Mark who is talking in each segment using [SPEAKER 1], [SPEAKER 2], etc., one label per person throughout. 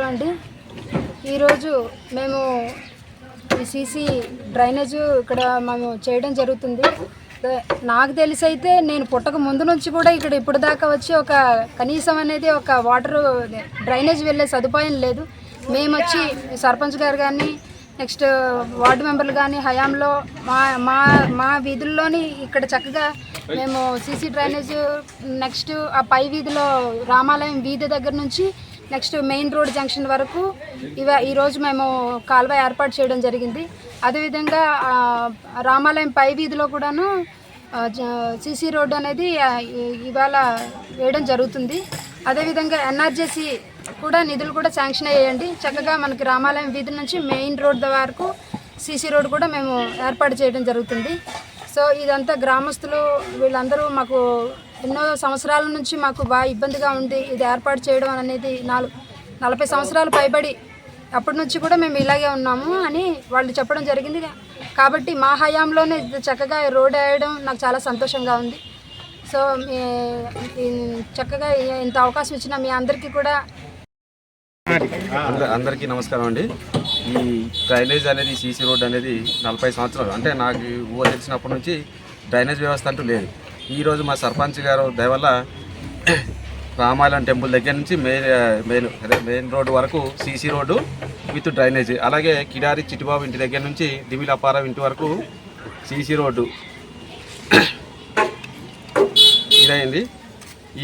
[SPEAKER 1] అండి, ఈరోజు మేము ఈ సీసీ డ్రైనేజ్ ఇక్కడ మేము చేయడం జరుగుతుంది. నాకు తెలిసి అయితే నేను పుట్టక ముందు నుంచి కూడా ఇక్కడ ఇప్పుడు దాకా వచ్చి ఒక కనీసం అనేది ఒక వాటర్ డ్రైనేజ్ వెళ్ళే సదుపాయం లేదు. మేము వచ్చి సర్పంచ్ గారు కానీ నెక్స్ట్ వార్డు మెంబర్లు కానీ హయాంలో మా మా మా వీధుల్లోని ఇక్కడ చక్కగా మేము సీసీ డ్రైనేజ్ నెక్స్ట్ ఆ పై వీధిలో రామాలయం వీధి దగ్గర నుంచి నెక్స్ట్ మెయిన్ రోడ్ జంక్షన్ వరకు ఈరోజు మేము కాలువ ఏర్పాటు చేయడం జరిగింది. అదేవిధంగా రామాలయం పై వీధిలో కూడాను సీసీ రోడ్డు అనేది ఇవాళ వేయడం జరుగుతుంది. అదేవిధంగా ఎన్ఆర్జేసీ కూడా నిధులు కూడా శాంక్షన్ అయ్యాయండి. చక్కగా మనకి రామాలయం వీధి నుంచి మెయిన్ రోడ్ వరకు సీసీ రోడ్డు కూడా మేము ఏర్పాటు చేయడం జరుగుతుంది. సో ఇదంతా గ్రామస్తులు వీళ్ళందరూ మాకు ఎన్నో సంవత్సరాల నుంచి మాకు బాగా ఇబ్బందిగా ఉంది. ఇది ఏర్పాటు చేయడం అనేది 40 సంవత్సరాలు పైబడి అప్పటి నుంచి కూడా మేము ఇలాగే ఉన్నాము అని వాళ్ళు చెప్పడం జరిగింది. కాబట్టి మా హయాంలోనే చక్కగా రోడ్ వేయడం నాకు చాలా సంతోషంగా ఉంది. సో చక్కగా ఇంత అవకాశం ఇచ్చిన మీ అందరికీ కూడా
[SPEAKER 2] అందరికీ నమస్కారం అండి. ఈ డ్రైనేజ్ అనేది సీసీ రోడ్ అనేది 40 సంవత్సరాలు అంటే నాకు ఊరు తెలిసినప్పటి నుంచి డ్రైనేజ్ వ్యవస్థ అంటూ లేదు. ఈరోజు మా సర్పంచ్ గారు దయవల్ల రామాలయం టెంపుల్ దగ్గర నుంచి మెయిన్ రోడ్డు వరకు సీసీ రోడ్డు విత్ డ్రైనేజ్, అలాగే కిడారి చిట్టిబాబు ఇంటి దగ్గర నుంచి దివిల అప్పారావు ఇంటి వరకు సీసీ రోడ్డు ఇదైంది.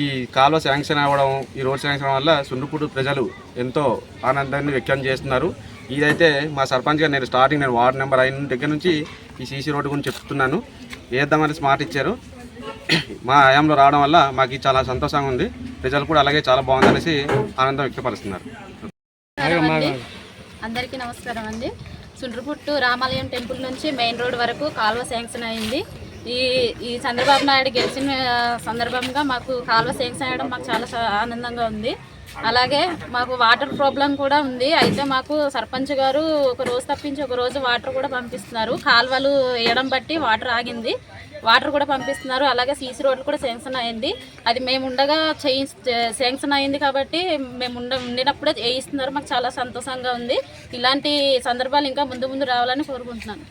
[SPEAKER 2] ఈ కాలువ శాంక్షన్ అవ్వడం, ఈ రోడ్ శాంక్షన్ వల్ల సుండుపూడి ప్రజలు ఎంతో ఆనందాన్ని వ్యక్తం చేస్తున్నారు. ఇదైతే మా సర్పంచ్ గారు నేను వార్డు నెంబర్ 5 దగ్గర నుంచి ఈ సీసీ రోడ్డు గురించి చెప్తున్నాను. వేద్దామని స్మార్ట్ ఇచ్చారు. మా హయాంలో రావడం వల్ల మాకు చాలా సంతోషంగా ఉంది. ప్రజలు కూడా అలాగే చాలా బాగుందనేసి ఆనందం వ్యక్తపరుస్తున్నారు.
[SPEAKER 3] అందరికీ నమస్కారం అండి. సుండ్రపుట్టు రామాలయం టెంపుల్ నుంచి మెయిన్ రోడ్ వరకు కాలువ శాంక్షన్ అయింది. ఈ చంద్రబాబు నాయుడు గెలిచిన సందర్భంగా మాకు కాలువ శాంక్షన్ అయ్యడం మాకు చాలా ఆనందంగా ఉంది. అలాగే మాకు వాటర్ ప్రాబ్లం కూడా ఉంది. అయితే మాకు సర్పంచ్ గారు ఒక రోజు తప్పించి ఒక రోజు వాటర్ కూడా పంపిస్తున్నారు. కాలువలు వేయడం బట్టి వాటర్ ఆగింది, వాటర్ కూడా పంపిస్తున్నారు. అలాగే సీసీ రోడ్లు కూడా శాంక్షన్ అయింది. అది మేము ఉండగా శాంక్షన్ అయింది కాబట్టి మేము ఉండినప్పుడే వేయిస్తున్నారు. మాకు చాలా సంతోషంగా ఉంది. ఇలాంటి సందర్భాలు ఇంకా ముందు రావాలని కోరుకుంటున్నాను.